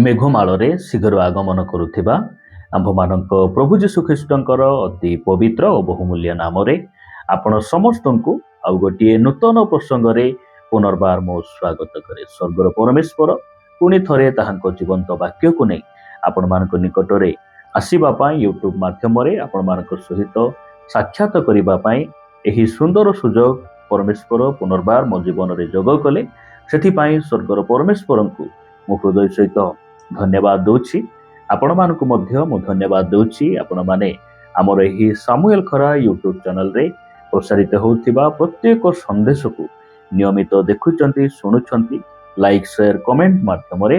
मेघमाଳରେ ଶୀଘ୍ର ଆଗମନ କରୁଥିବା ଆମ୍ଭମାନଙ୍କ ପ୍ରଭୁ ଯୀଶୁ ଖ୍ରୀଷ୍ଟଙ୍କର ଅତି ପବିତ୍ର ଓ ବହୁମୂଲ୍ୟ ନାମରେ ଆପଣ ସମସ୍ତଙ୍କୁ ଆଉ ଗୋଟିଏ ନୂତନ ପ୍ରସଙ୍ଗରେ ପୁନର୍ବାର ମୁଁ ସ୍ୱାଗତ କରେ। ସ୍ୱର୍ଗର ପରମେଶ୍ୱର ପୁଣି ଥରେ ତାହାଙ୍କ ଜୀବନ୍ତ ବାକ୍ୟକୁ ନେଇ ଆପଣମାନଙ୍କ ନିକଟରେ ଆସିବା ପାଇଁ ୟୁଟ୍ୟୁବ ମାଧ୍ୟମରେ ଆପଣମାନଙ୍କ ସହିତ ସାକ୍ଷାତ କରିବା ପାଇଁ ଏହି ସୁନ୍ଦର ସୁଯୋଗ ପରମେଶ୍ୱର ପୁନର୍ବାର ମୋ ଜୀବନରେ ଯୋଗ କଲେ। ସେଥିପାଇଁ ସ୍ୱର୍ଗର ପରମେଶ୍ୱରଙ୍କୁ ମୁଁ ହୃଦୟ ସହିତ ଧନ୍ୟବାଦ ଦଉଛି। ଆପଣମାନଙ୍କୁ ମଧ୍ୟ ମୁଁ ଧନ୍ୟବାଦ ଦଉଛି। ଆପଣମାନେ ଆମର ଏହି ସାମୁଏଲ ଖରା ୟୁଟ୍ୟୁବ ଚ୍ୟାନେଲରେ ପ୍ରସାରିତ ହେଉଥିବା ପ୍ରତ୍ୟେକ ସନ୍ଦେଶକୁ ନିୟମିତ ଦେଖୁଛନ୍ତି, ଶୁଣୁଛନ୍ତି, ଲାଇକ୍ ସେୟାର କମେଣ୍ଟ ମାଧ୍ୟମରେ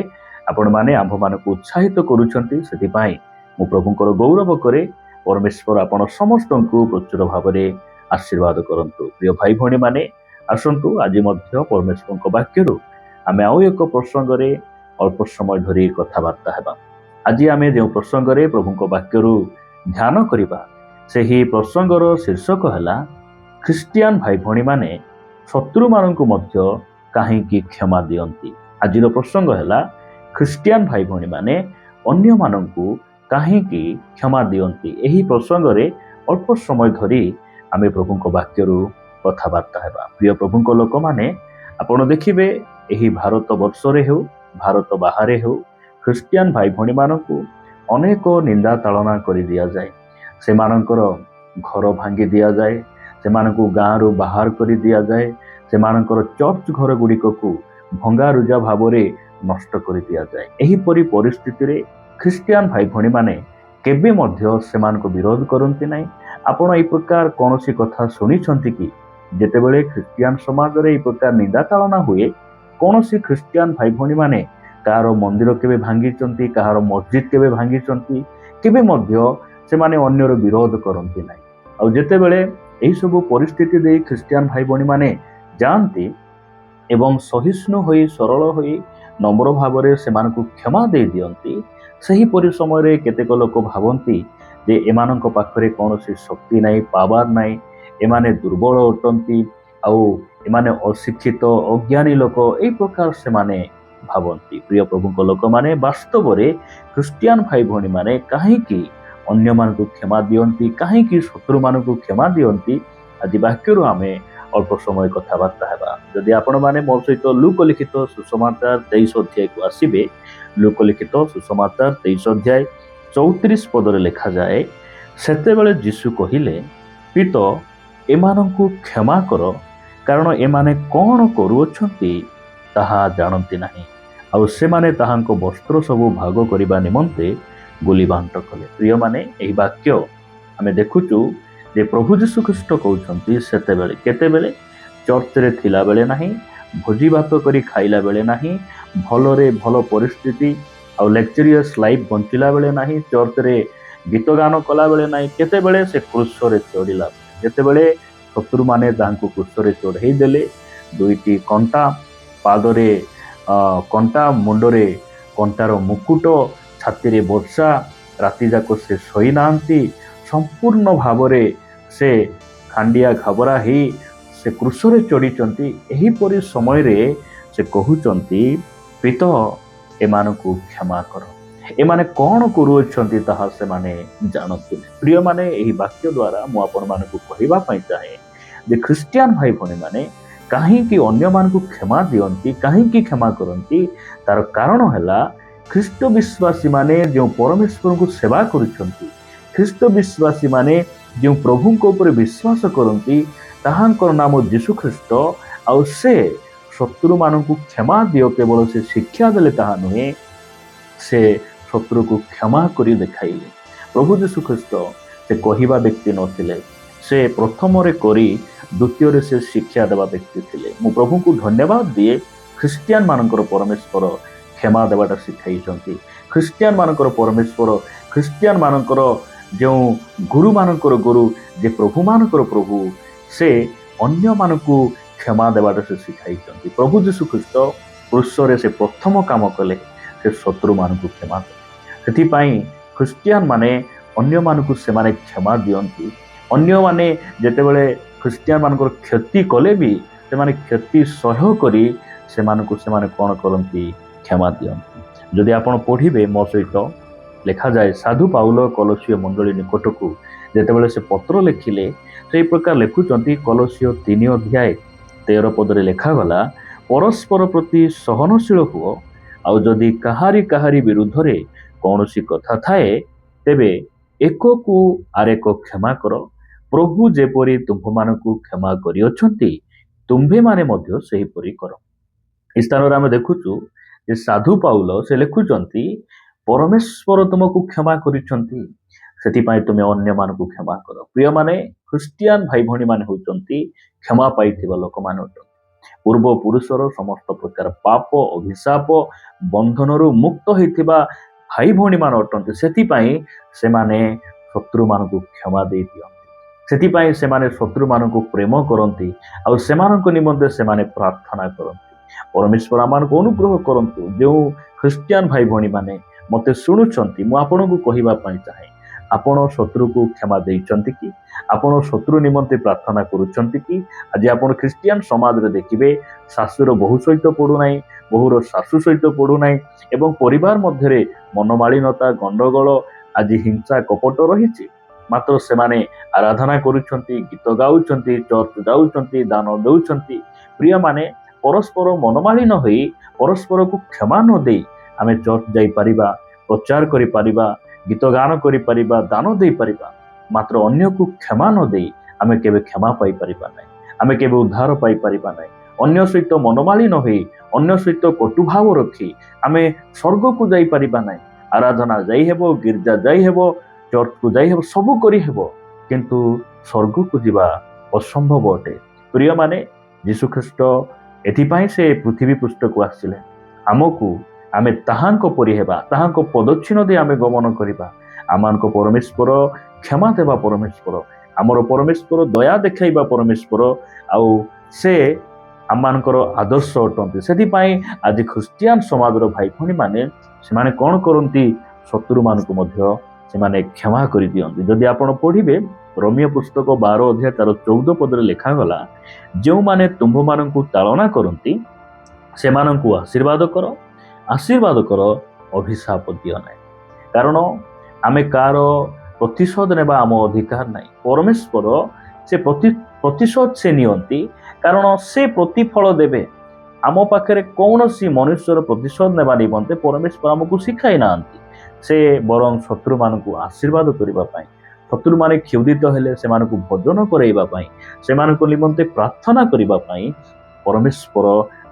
ଆପଣମାନେ ଆମ୍ଭମାନଙ୍କୁ ଉତ୍ସାହିତ କରୁଛନ୍ତି। ସେଥିପାଇଁ ମୁଁ ପ୍ରଭୁଙ୍କର ଗୌରବ କରେ। ପରମେଶ୍ୱର ଆପଣ ସମସ୍ତଙ୍କୁ ପ୍ରଚୁର ଭାବରେ ଆଶୀର୍ବାଦ କରନ୍ତୁ। ପ୍ରିୟ ଭାଇ ଭଉଣୀମାନେ, ଆସନ୍ତୁ ଆଜି ମଧ୍ୟ ପରମେଶ୍ୱରଙ୍କ ବାକ୍ୟରୁ ଆମେ ଆଉ ଏକ ପ୍ରସଙ୍ଗରେ ଅଳ୍ପ ସମୟ ଧରି କଥାବାର୍ତ୍ତା ହେବା। ଆଜି ଆମେ ଯେଉଁ ପ୍ରସଙ୍ଗରେ ପ୍ରଭୁଙ୍କ ବାକ୍ୟରୁ ଧ୍ୟାନ କରିବା, ସେହି ପ୍ରସଙ୍ଗର ଶୀର୍ଷକ ହେଲା ଖ୍ରୀଷ୍ଟିଆନ ଭାଇ ଭଉଣୀମାନେ ଶତ୍ରୁମାନଙ୍କୁ ମଧ୍ୟ କାହିଁକି କ୍ଷମା ଦିଅନ୍ତି। ଆଜିର ପ୍ରସଙ୍ଗ ହେଲା ଖ୍ରୀଷ୍ଟିଆନ ଭାଇ ଭଉଣୀମାନେ ଅନ୍ୟମାନଙ୍କୁ କାହିଁକି କ୍ଷମା ଦିଅନ୍ତି। ଏହି ପ୍ରସଙ୍ଗରେ ଅଳ୍ପ ସମୟ ଧରି ଆମେ ପ୍ରଭୁଙ୍କ ବାକ୍ୟରୁ କଥାବାର୍ତ୍ତା ହେବା। ପ୍ରିୟ ପ୍ରଭୁଙ୍କ ଲୋକମାନେ, ଆପଣ ଦେଖିବେ ଏହି ଭାରତ ବର୍ଷରେ ହେଉ, ଭାରତ ବାହାରେ ହେଉ, ଖ୍ରୀଷ୍ଟିଆନ ଭାଇ ଭଉଣୀମାନଙ୍କୁ ଅନେକ ନିନ୍ଦା ତାଳନା କରି ଦିଆଯାଏ। ସେମାନଙ୍କର ଘର ଭାଙ୍ଗି ଦିଆଯାଏ, ସେମାନଙ୍କୁ ଗାଁରୁ ବାହାର କରି ଦିଆଯାଏ, ସେମାନଙ୍କର ଚର୍ଚ୍ଚ ଘର ଗୁଡ଼ିକକୁ ଭଙ୍ଗାରୁଜା ଭାବରେ ନଷ୍ଟ କରି ଦିଆଯାଏ। ଏହିପରି ପରିସ୍ଥିତିରେ ଖ୍ରୀଷ୍ଟିଆନ ଭାଇ ଭଉଣୀମାନେ କେବେ ମଧ୍ୟ ସେମାନଙ୍କୁ ବିରୋଧ କରନ୍ତି ନାହିଁ। ଆପଣ ଏହି ପ୍ରକାର କୌଣସି କଥା ଶୁଣିଛନ୍ତି କି? ଯେତେବେଳେ ଖ୍ରୀଷ୍ଟିଆନ ସମାଜରେ ଏହି ପ୍ରକାର ନିନ୍ଦା ତାଳନା ହୁଏ, କୌଣସି ଖ୍ରୀଷ୍ଟିଆନ ଭାଇ ଭଉଣୀମାନେ କାହାର ମନ୍ଦିର କେବେ ଭାଙ୍ଗିଛନ୍ତି, କାହାର ମସଜିଦ କେବେ ଭାଙ୍ଗିଛନ୍ତି? କେବେ ମଧ୍ୟ ସେମାନେ ଅନ୍ୟର ବିରୋଧ କରନ୍ତି ନାହିଁ। ଆଉ ଯେତେବେଳେ ଏହିସବୁ ପରିସ୍ଥିତି ଦେଇ ଖ୍ରୀଷ୍ଟିଆନ ଭାଇ ଭଉଣୀମାନେ ଯାଆନ୍ତି ଏବଂ ସହିଷ୍ଣୁ ହୋଇ, ସରଳ ହୋଇ, ନମ୍ର ଭାବରେ ସେମାନଙ୍କୁ କ୍ଷମା ଦେଇ ଦିଅନ୍ତି, ସେହିପରି ସମୟରେ କେତେକ ଲୋକ ଭାବନ୍ତି ଯେ ଏମାନଙ୍କ ପାଖରେ କୌଣସି ଶକ୍ତି ନାହିଁ, ପାୱାର ନାହିଁ, ଏମାନେ ଦୁର୍ବଳ ଅଟନ୍ତି, ଆଉ ଏମାନେ ଅଶିକ୍ଷିତ, ଅଜ୍ଞାନୀ ଲୋକ, ଏହି ପ୍ରକାର ସେମାନେ ଭାବନ୍ତି। ପ୍ରିୟ ପ୍ରଭୁଙ୍କ ଲୋକମାନେ, ବାସ୍ତବରେ ଖ୍ରୀଷ୍ଟିଆନ ଭାଇ ଭଉଣୀମାନେ କାହିଁକି ଅନ୍ୟମାନଙ୍କୁ କ୍ଷମା ଦିଅନ୍ତି, କାହିଁକି ଶତ୍ରୁମାନଙ୍କୁ କ୍ଷମା ଦିଅନ୍ତି, ଆଜି ବାକ୍ୟରୁ ଆମେ ଅଳ୍ପ ସମୟ କଥାବାର୍ତ୍ତା ହେବା। ଯଦି ଆପଣମାନେ ମୋ ସହିତ ଲୁକ ଲିଖିତ ସୁସମାଚାର 23 ଅଧ୍ୟାୟକୁ ଆସିବେ, ଲୁକ ଲିଖିତ ସୁସମାଚାର 23 ଅଧ୍ୟାୟ 34 ପଦରେ ଲେଖାଯାଏ, ସେତେବେଳେ ଯୀଶୁ କହିଲେ, ପିତ ଏମାନଙ୍କୁ କ୍ଷମା କର, କାରଣ ଏମାନେ କ'ଣ କରୁଅଛନ୍ତି ତାହା ଜାଣନ୍ତି ନାହିଁ। ଆଉ ସେମାନେ ତାହାଙ୍କ ବସ୍ତ୍ର ସବୁ ଭାଗ କରିବା ନିମନ୍ତେ ଗୁଲିବାଣ୍ଟ କଲେ। ପ୍ରିୟମାନେ, ଏହି ବାକ୍ୟ ଆମେ ଦେଖୁଛୁ ଯେ ପ୍ରଭୁ ଯୀଶୁ ଖ୍ରୀଷ୍ଟ କହୁଛନ୍ତି ସେତେବେଳେ, କେତେବେଳେ? ଚର୍ଚ୍ଚରେ ଥିଲାବେଳେ ନାହିଁ, ଭୋଜି ଭାତ କରି ଖାଇଲା ବେଳେ ନାହିଁ, ଭଲରେ ଭଲ ପରିସ୍ଥିତି ଆଉ ଲେକ୍ଚରିୟସ୍ ଲାଇଫ୍ ବଞ୍ଚିଲା ବେଳେ ନାହିଁ, ଚର୍ଚ୍ଚରେ ଗୀତ ଗାନ କଲାବେଳେ ନାହିଁ। କେତେବେଳେ? ସେ କ୍ରୁଶରେ ଚଢ଼ିଲା, ଯେତେବେଳେ ଶତ୍ରୁମାନେ ତାହାଙ୍କୁ କ୍ରୁଶରେ ଚଢ଼େଇ ଦେଲେ, ଦୁଇଟି କଣ୍ଟା, ପାଦରେ କଣ୍ଟା, ମୁଣ୍ଡରେ କଣ୍ଟାର ମୁକୁଟ, ଛାତିରେ ବର୍ଷା, ରାତିଯାକ ସେ ଶୋଇନାହାନ୍ତି, ସମ୍ପୂର୍ଣ୍ଣ ଭାବରେ ସେ ଖାଣ୍ଡିଆ ଖାବରା ହେଇ ସେ କ୍ରୁଶରେ ଚଢ଼ିଛନ୍ତି। ଏହିପରି ସମୟରେ ସେ କହୁଛନ୍ତି, ପିତ ଏମାନଙ୍କୁ କ୍ଷମା କର, ଏମାନେ କ'ଣ କରୁଅଛନ୍ତି ତାହା ସେମାନେ ଜାଣନ୍ତି। ପ୍ରିୟମାନେ, ଏହି ବାକ୍ୟ ଦ୍ୱାରା ମୁଁ ଆପଣମାନଙ୍କୁ କହିବା ପାଇଁ ଚାହେଁ ଯେ ଖ୍ରୀଷ୍ଟିଆନ ଭାଇ ଭଉଣୀମାନେ କାହିଁକି ଅନ୍ୟମାନଙ୍କୁ କ୍ଷମା ଦିଅନ୍ତି, କାହିଁକି କ୍ଷମା କରନ୍ତି? ତାର କାରଣ ହେଲା, ଖ୍ରୀଷ୍ଟ ବିଶ୍ୱାସୀମାନେ ଯେଉଁ ପରମେଶ୍ୱରଙ୍କୁ ସେବା କରୁଛନ୍ତି, ଖ୍ରୀଷ୍ଟ ବିଶ୍ୱାସୀମାନେ ଯେଉଁ ପ୍ରଭୁଙ୍କ ଉପରେ ବିଶ୍ୱାସ କରନ୍ତି, ତାହାଙ୍କର ନାମ ଯୀଶୁ ଖ୍ରୀଷ୍ଟ, ଆଉ ସେ ଶତ୍ରୁମାନଙ୍କୁ କ୍ଷମା ଦିଅ କେବଳ ସେ ଶିକ୍ଷା ଦେଲେ ତାହା ନୁହେଁ, ସେ ଶତ୍ରୁକୁ କ୍ଷମା କରି ଦେଖାଇଲେ। ପ୍ରଭୁ ଯୀଶୁ ଖ୍ରୀଷ୍ଟ ସେ କହିବା ବ୍ୟକ୍ତି ନଥିଲେ, ସେ ପ୍ରଥମରେ କରି ଦ୍ୱିତୀୟରେ ସେ ଶିକ୍ଷା ଦେବା ବ୍ୟକ୍ତି ଥିଲେ। ମୁଁ ପ୍ରଭୁଙ୍କୁ ଧନ୍ୟବାଦ ଦିଏ, ଖ୍ରୀଷ୍ଟିଆନ ମାନଙ୍କର ପରମେଶ୍ୱର କ୍ଷମା ଦେବାଟା ଶିଖାଇଛନ୍ତି। ଖ୍ରୀଷ୍ଟିଆନ ମାନଙ୍କର ପରମେଶ୍ୱର, ଖ୍ରୀଷ୍ଟିଆନ ମାନଙ୍କର ଯେଉଁ ଗୁରୁମାନଙ୍କର ଗୁରୁ, ଯେ ପ୍ରଭୁମାନଙ୍କର ପ୍ରଭୁ, ସେ ଅନ୍ୟମାନଙ୍କୁ କ୍ଷମା ଦେବାଟା ସେ ଶିଖାଇଛନ୍ତି। ପ୍ରଭୁ ଯୀଶୁ ଖ୍ରୀଷ୍ଟ କ୍ରୁଶରେ ସେ ପ୍ରଥମ କାମ କଲେ, ସେ ଶତ୍ରୁମାନଙ୍କୁ କ୍ଷମା କଲେ। ସେଥିପାଇଁ ଖ୍ରୀଷ୍ଟିଆନ ମାନେ ଅନ୍ୟମାନଙ୍କୁ ସେମାନେ କ୍ଷମା ଦିଅନ୍ତି। ଅନ୍ୟମାନେ ଯେତେବେଳେ ଖ୍ରୀଷ୍ଟିଆନ ମାନଙ୍କର କ୍ଷତି କଲେ ବି ସେମାନେ କ୍ଷତି ସହ୍ୟ କରି ସେମାନଙ୍କୁ ସେମାନେ କ'ଣ କରନ୍ତି? କ୍ଷମା ଦିଅନ୍ତି। ଯଦି ଆପଣ ପଢ଼ିବେ ମୋ ସହିତ ଲେଖାଯାଏ ସାଧୁ ପାଉଲ କଲସୀୟ ମଣ୍ଡଳୀ ନିକଟକୁ ଯେତେବେଳେ ସେ ପତ୍ର ଲେଖିଲେ ସେଇ ପ୍ରକାର ଲେଖୁଛନ୍ତି କଲସୀୟ 3 ଅଧ୍ୟାୟ 13 ପଦରେ ଲେଖାଗଲା ପରସ୍ପର ପ୍ରତି ସହନଶୀଳ ହୁଅ ଆଉ ଯଦି କାହାରି ବିରୁଦ୍ଧରେ କୌଣସି କଥା ଥାଏ ତେବେ ଏକକୁ ଆରେକ କ୍ଷମା କର ପ୍ରଭୁ ଯେପରି ତୁମ୍ଭମାନଙ୍କୁ କ୍ଷମା କରିଅଛନ୍ତି ତୁମ୍ଭେମାନେ ମଧ୍ୟ ସେହିପରି କର। ଏ ସ୍ଥାନରେ ଆମେ ଦେଖୁଛୁ ଯେ ସାଧୁ ପାଉଲ ସେ ଲେଖୁଛନ୍ତି ପରମେଶ୍ୱର ତୁମକୁ କ୍ଷମା କରିଛନ୍ତି ସେଥିପାଇଁ ତୁମେ ଅନ୍ୟମାନଙ୍କୁ କ୍ଷମା କର। ପ୍ରିୟମାନେ ଖ୍ରୀଷ୍ଟିଆନ ଭାଇ ଭଉଣୀ ମାନେ ହେଉଛନ୍ତି କ୍ଷମା ପାଇଥିବା ଲୋକମାନେ ଅଟନ୍ତି। ପୂର୍ବ ପୁରୁଷର ସମସ୍ତ ପ୍ରକାର ପାପ ଅଭିଶାପ ବନ୍ଧନରୁ ମୁକ୍ତ ହୋଇଥିବା ଭାଇ ଭଉଣୀ ମାନେ ଅଟନ୍ତି। ସେଥିପାଇଁ ସେମାନେ ଶତ୍ରୁମାନଙ୍କୁ କ୍ଷମା ଦେଇ ଦିଅନ୍ତି। ସେଥିପାଇଁ ସେମାନେ ଶତ୍ରୁମାନଙ୍କୁ ପ୍ରେମ କରନ୍ତି ଆଉ ସେମାନଙ୍କ ନିମନ୍ତେ ସେମାନେ ପ୍ରାର୍ଥନା କରନ୍ତି। ପରମେଶ୍ୱର ଆମମାନଙ୍କୁ ଅନୁଗ୍ରହ କରନ୍ତୁ। ଯେଉଁ ଖ୍ରୀଷ୍ଟିଆନ ଭାଇ ଭଉଣୀ ମାନେ ମୋତେ ଶୁଣୁଛନ୍ତି ମୁଁ ଆପଣଙ୍କୁ କହିବା ପାଇଁ ଚାହେଁ ଆପଣ ଶତ୍ରୁକୁ କ୍ଷମା ଦେଇଛନ୍ତି କି? ଆପଣ ଶତ୍ରୁ ନିମନ୍ତେ ପ୍ରାର୍ଥନା କରୁଛନ୍ତି କି? ଆଜି ଆପଣ ଖ୍ରୀଷ୍ଟିଆନ ସମାଜରେ ଦେଖିବେ ଶାଶୁର ବୋହୂ ସହିତ ପଡୁନାହିଁ, ବୋହୂର ଶାଶୁ ସହିତ ପଡୁନାହିଁ ଏବଂ ପରିବାର ମଧ୍ୟରେ ମନମାଳିନତା ଗଣ୍ଡଗୋଳ ଆଜି ହିଂସା କପଟ ରହିଛି। ମାତ୍ର ସେମାନେ ଆରାଧନା କରୁଛନ୍ତି, ଗୀତ ଗାଉଛନ୍ତି, ଚର୍ଚ୍ଚ ଯାଉଛନ୍ତି, ଦାନ ଦେଉଛନ୍ତି। ପ୍ରିୟମାନେ ପରସ୍ପର ମନମାଳିନ ହୋଇ ପରସ୍ପରକୁ କ୍ଷମା ନ ଦେଇ ଆମେ ଚର୍ଚ୍ଚ ଯାଇପାରିବା, ପ୍ରଚାର କରିପାରିବା, ଗୀତ ଗାନ କରିପାରିବା, ଦାନ ଦେଇପାରିବା। ମାତ୍ର ଅନ୍ୟକୁ କ୍ଷମା ନ ଦେଇ ଆମେ କେବେ କ୍ଷମା ପାଇପାରିବା ନାହିଁ, ଆମେ କେବେ ଉଦ୍ଧାର ପାଇପାରିବା ନାହିଁ। ଅନ୍ୟ ସହିତ ମନମାଳିନ ହୋଇ ଅନ୍ୟ ସହିତ କଟୁଭାବ ରଖି ଆମେ ସ୍ୱର୍ଗକୁ ଯାଇପାରିବା ନାହିଁ। ଆରାଧନା ଯାଇ ହେବ, ଗିର୍ଜା ଯାଇ ହେବ, ଚର୍ଚ୍ଚକୁ ଯାଇ ହେବ, ସବୁ କରିହେବ କିନ୍ତୁ ସ୍ୱର୍ଗକୁ ଯିବା ଅସମ୍ଭବ ଅଟେ। ପ୍ରିୟମାନେ ଯୀଶୁଖ୍ରୀଷ୍ଟ ଏଥିପାଇଁ ସେ ପୃଥିବୀ ପୃଷ୍ଠକୁ ଆସିଲେ ଆମେ ତାହାଙ୍କ ପରି ହେବା, ତାହାଙ୍କ ପଦଚ୍ଛିନ୍ନ ଦେଇ ଆମେ ଗମନ କରିବା। ଆମମାନଙ୍କ ପରମେଶ୍ୱର କ୍ଷମା ଦେବା ପରମେଶ୍ୱର, ଆମର ପରମେଶ୍ୱର ଦୟା ଦେଖାଇବା ପରମେଶ୍ୱର ଆଉ ସେ ଆମମାନଙ୍କର ଆଦର୍ଶ ଅଟନ୍ତି। ସେଥିପାଇଁ ଆଜି ଖ୍ରୀଷ୍ଟିଆନ ସମାଜର ଭାଇ ଭଉଣୀ ମାନେ ସେମାନେ କ'ଣ କରନ୍ତି? ଶତ୍ରୁମାନଙ୍କୁ ମଧ୍ୟ ସେମାନେ କ୍ଷମା କରିଦିଅନ୍ତି। ଯଦି ଆପଣ ପଢ଼ିବେ ରୋମିଓ ପୁସ୍ତକ 12 ଅଧ୍ୟାୟ 14 ଲେଖାଗଲା ଯେଉଁମାନେ ତୁମ୍ଭମାନଙ୍କୁ ତାଳନା କରନ୍ତି ସେମାନଙ୍କୁ ଆଶୀର୍ବାଦ କର ଅଭିଶାପ ଦିଅ ନାହିଁ। କାରଣ ଆମେ କାହାର ପ୍ରତିଶୋଧ ନେବା ଆମ ଅଧିକାର ନାହିଁ। ପରମେଶ୍ୱର ସେ ପ୍ରତିଶୋଧ ସେ ନିଅନ୍ତି କାରଣ ସେ ପ୍ରତିଫଳ ଦେବେ। ଆମ ପାଖରେ କୌଣସି ମନୁଷ୍ୟର ପ୍ରତିଶୋଧ ନେବା ନିମନ୍ତେ ପରମେଶ୍ୱର ଆମକୁ ଶିଖାଇ ନାହାନ୍ତି। ସେ ବରଂ ଶତ୍ରୁମାନଙ୍କୁ ଆଶୀର୍ବାଦ କରିବା ପାଇଁ, ଶତ୍ରୁମାନେ କ୍ଷୁଧିତ ହେଲେ ସେମାନଙ୍କୁ ଭୋଜନ କରାଇବା ପାଇଁ, ସେମାନଙ୍କ ନିମନ୍ତେ ପ୍ରାର୍ଥନା କରିବା ପାଇଁ ପରମେଶ୍ୱର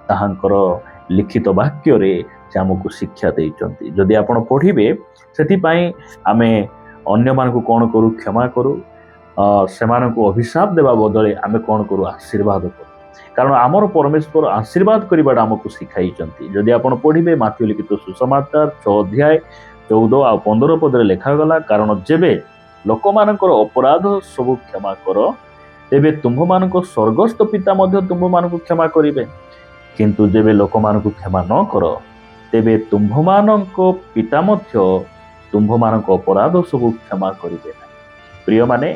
ତାହାଙ୍କର ଲିଖିତ ବାକ୍ୟରେ ସେ ଆମକୁ ଶିକ୍ଷା ଦେଇଛନ୍ତି। ଯଦି ଆପଣ ପଢ଼ିବେ ସେଥିପାଇଁ ଆମେ ଅନ୍ୟମାନଙ୍କୁ କ'ଣ କରୁ? କ୍ଷମା କରୁ। ସେମାନଙ୍କୁ ଅଭିଶାପ ଦେବା ବଦଳରେ ଆମେ କ'ଣ କରୁ? ଆଶୀର୍ବାଦ କରୁ। କାରଣ ଆମର ପରମେଶ୍ୱର ଆଶୀର୍ବାଦ କରିବାଟା ଆମକୁ ଶିଖାଇଛନ୍ତି। ଯଦି ଆପଣ ପଢ଼ିବେ ମାଥିଉ ଲିଖିତ ସୁସମାଚାର 6 ଅଧ୍ୟାୟ 14 ଆଉ 15 ଲେଖାଗଲା କାରଣ ଯେବେ ଲୋକମାନଙ୍କର ଅପରାଧ ସବୁ କ୍ଷମା କର ତେବେ ତୁମ୍ଭମାନଙ୍କ ସ୍ୱର୍ଗସ୍ଥ ପିତା ମଧ୍ୟ ତୁମ୍ଭମାନଙ୍କୁ କ୍ଷମା କରିବେ। କିନ୍ତୁ ଯେବେ ଲୋକମାନଙ୍କୁ କ୍ଷମା ନ କର ତେବେ ତୁମ୍ଭମାନଙ୍କ ପିତା ମଧ୍ୟ ତୁମ୍ଭମାନଙ୍କ ଅପରାଧ ସବୁ କ୍ଷମା କରିବେ ନାହିଁ। ପ୍ରିୟମାନେ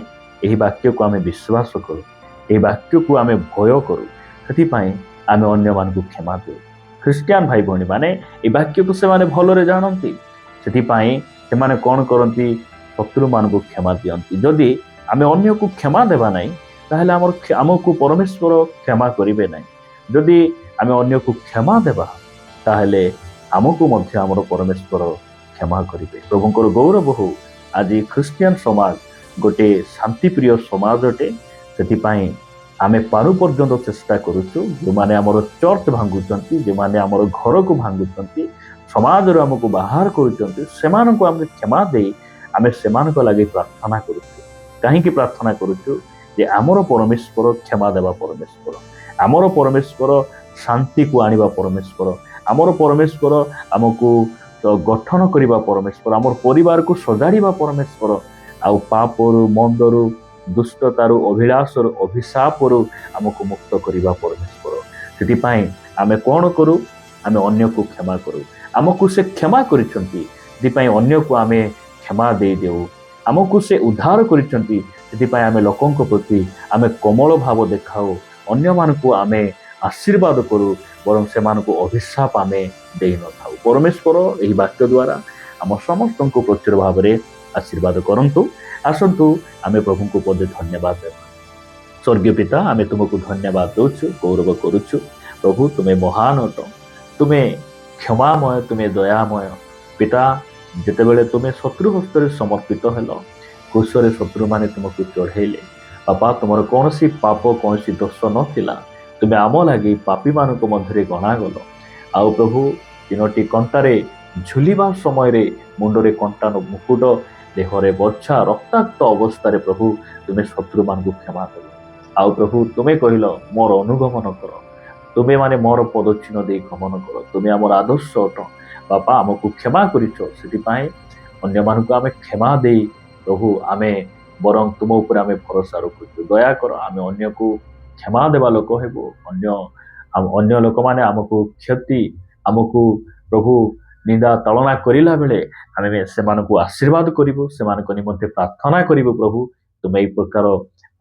ଏହି ବାକ୍ୟକୁ ଆମେ ବିଶ୍ୱାସ କରୁ, ଏହି ବାକ୍ୟକୁ ଆମେ ଭୟ କରୁ। ସେଥିପାଇଁ ଆମେ ଅନ୍ୟମାନଙ୍କୁ କ୍ଷମା ଦେଉ। ଖ୍ରୀଷ୍ଟିଆନ ଭାଇ ଭଉଣୀ ମାନେ ଏହି ବାକ୍ୟକୁ ସେମାନେ ଭଲରେ ଜାଣନ୍ତି। ସେଥିପାଇଁ ସେମାନେ କ'ଣ କରନ୍ତି? ଶତ୍ରୁମାନଙ୍କୁ କ୍ଷମା ଦିଅନ୍ତି। ଯଦି ଆମେ ଅନ୍ୟକୁ କ୍ଷମା ଦେବା ନାହିଁ ତାହେଲେ ଆମକୁ ପରମେଶ୍ୱର କ୍ଷମା କରିବେ ନାହିଁ। ଯଦି ଆମେ ଅନ୍ୟକୁ କ୍ଷମା ଦେବା ତାହେଲେ ଆମକୁ ମଧ୍ୟ ଆମର ପରମେଶ୍ୱର କ୍ଷମା କରିବେ। ପ୍ରଭୁଙ୍କର ଗୌରବ ହଉ। ଆଜି ଖ୍ରୀଷ୍ଟିଆନ ସମାଜ ଗୋଟେ ଶାନ୍ତିପ୍ରିୟ ସମାଜ ଅଟେ। ସେଥିପାଇଁ ଆମେ ପାରୁ ପର୍ଯ୍ୟନ୍ତ ଚେଷ୍ଟା କରୁଛୁ ଯେଉଁମାନେ ଆମର ଚର୍ଚ୍ଚ ଭାଙ୍ଗୁଛନ୍ତି, ଯେଉଁମାନେ ଆମର ଘରକୁ ଭାଙ୍ଗୁଛନ୍ତି, ସମାଜରୁ ଆମକୁ ବାହାର କରୁଛନ୍ତି ସେମାନଙ୍କୁ ଆମେ କ୍ଷମା ଦେଇ ଆମେ ସେମାନଙ୍କ ଲାଗି ପ୍ରାର୍ଥନା କରୁଛୁ। କାହିଁକି ପ୍ରାର୍ଥନା କରୁଛୁ? ଯେ ଆମର ପରମେଶ୍ୱର କ୍ଷମା ଦେବା ପରମେଶ୍ୱର, ଆମର ପରମେଶ୍ୱର ଶାନ୍ତିକୁ ଆଣିବା ପରମେଶ୍ୱର, ଆମର ପରମେଶ୍ୱର ଆମକୁ ଗଠନ କରିବା ପରମେଶ୍ୱର, ଆମର ପରିବାରକୁ ସଜାଡ଼ିବା ପରମେଶ୍ୱର, ଆଉ ପାପରୁ ମନ୍ଦରୁ ଦୁଷ୍ଟତାରୁ ଅଭିଳାଷରୁ ଅଭିଶାପରୁ ଆମକୁ ମୁକ୍ତ କରିବା ପରମେଶ୍ୱର। ସେଥିପାଇଁ ଆମେ କ'ଣ କରୁ? ଆମେ ଅନ୍ୟକୁ କ୍ଷମା କରୁ। ଆମକୁ ସେ କ୍ଷମା କରିଛନ୍ତି ସେଥିପାଇଁ ଅନ୍ୟକୁ ଆମେ କ୍ଷମା ଦେଇଦେଉ। ଆମକୁ ସେ ଉଦ୍ଧାର କରିଛନ୍ତି ସେଥିପାଇଁ ଆମେ ଲୋକଙ୍କ ପ୍ରତି ଆମେ କୋମଳ ଭାବ ଦେଖାଉ, ଅନ୍ୟମାନଙ୍କୁ ଆମେ ଆଶୀର୍ବାଦ କରୁ, ବରଂ ସେମାନଙ୍କୁ ଅଭିଶାପ ଆମେ ଦେଇନଥାଉ। ପରମେଶ୍ୱର ଏହି ବାକ୍ୟ ଦ୍ୱାରା ଆମ ସମସ୍ତଙ୍କୁ ପ୍ରଚୁର ଭାବରେ ଆଶୀର୍ବାଦ କରନ୍ତୁ। ଆସନ୍ତୁ ଆମେ ପ୍ରଭୁଙ୍କୁ ପଦେ ଧନ୍ୟବାଦ ଦେବା। ସ୍ୱର୍ଗୀୟ ପିତା, ଆମେ ତୁମକୁ ଧନ୍ୟବାଦ ଦେଉଛୁ, ଗୌରବ କରୁଛୁ। ପ୍ରଭୁ ତୁମେ ମହାନ ଅଟ, ତୁମେ କ୍ଷମାମୟ, ତୁମେ ଦୟାମୟ। ପିତା, ଯେତେବେଳେ ତୁମେ ଶତ୍ରୁ ହସ୍ତରେ ସମର୍ପିତ ହେଲ, କ୍ରୁଶରେ ଶତ୍ରୁମାନେ ତୁମକୁ ଚଢ଼େଇଲେ, ବାପା ତୁମର କୌଣସି ପାପ କୌଣସି ଦୋଷ ନଥିଲା, ତୁମେ ଆମ ଲାଗି ପାପୀମାନଙ୍କ ମଧ୍ୟରେ ଗଣାଗଲ। ଆଉ ପ୍ରଭୁ ତିନୋଟି କଣ୍ଟାରେ ଝୁଲିବା ସମୟରେ ମୁଣ୍ଡରେ କଣ୍ଟାର ମୁକୁଟ, ଦେହରେ ବର୍ଚ୍ଛା ରକ୍ତାକ୍ତ ଅବସ୍ଥାରେ ପ୍ରଭୁ ତୁମେ ଶତ୍ରୁମାନଙ୍କୁ କ୍ଷମା କଲ। ଆଉ ପ୍ରଭୁ ତୁମେ କହିଲ ମୋର ଅନୁଗମନ କର, ତୁମେ ମାନେ ମୋର ପଦଚିହ୍ନ ଦେଇ ଗମନ କର, ତୁମେ ଆମର ଆଦର୍ଶ ଅଟ। ବାପା ଆମକୁ କ୍ଷମା କରିଛ, ସେଥିପାଇଁ ଅନ୍ୟମାନଙ୍କୁ ଆମେ କ୍ଷମା ଦେଇ ପ୍ରଭୁ ଆମେ ବରଂ ତୁମ ଉପରେ ଆମେ ଭରସା ରଖୁଛୁ। ଦୟାକର ଆମେ ଅନ୍ୟକୁ କ୍ଷମା ଦେବା ଲୋକ ହେବୁ। ଅନ୍ୟ ଲୋକମାନେ ଆମକୁ କ୍ଷତି, ଆମକୁ ପ୍ରଭୁ ନିନ୍ଦା ତଳନା କରିଲା ବେଳେ ଆମେ ସେମାନଙ୍କୁ ଆଶୀର୍ବାଦ କରିବୁ, ସେମାନଙ୍କ ନିମନ୍ତେ ପ୍ରାର୍ଥନା କରିବୁ। ପ୍ରଭୁ ତୁମେ ଏହି ପ୍ରକାର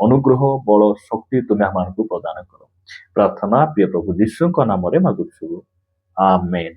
ଅନୁଗ୍ରହ, ବଳ, ଶକ୍ତି ତୁମେ ଆମମାନଙ୍କୁ ପ୍ରଦାନ କର। ପ୍ରାର୍ଥନା ପ୍ରିୟ ପ୍ରଭୁ ଯୀଶୁଙ୍କ ନାମରେ ମାଗୁଛୁ, ଆମେନ୍।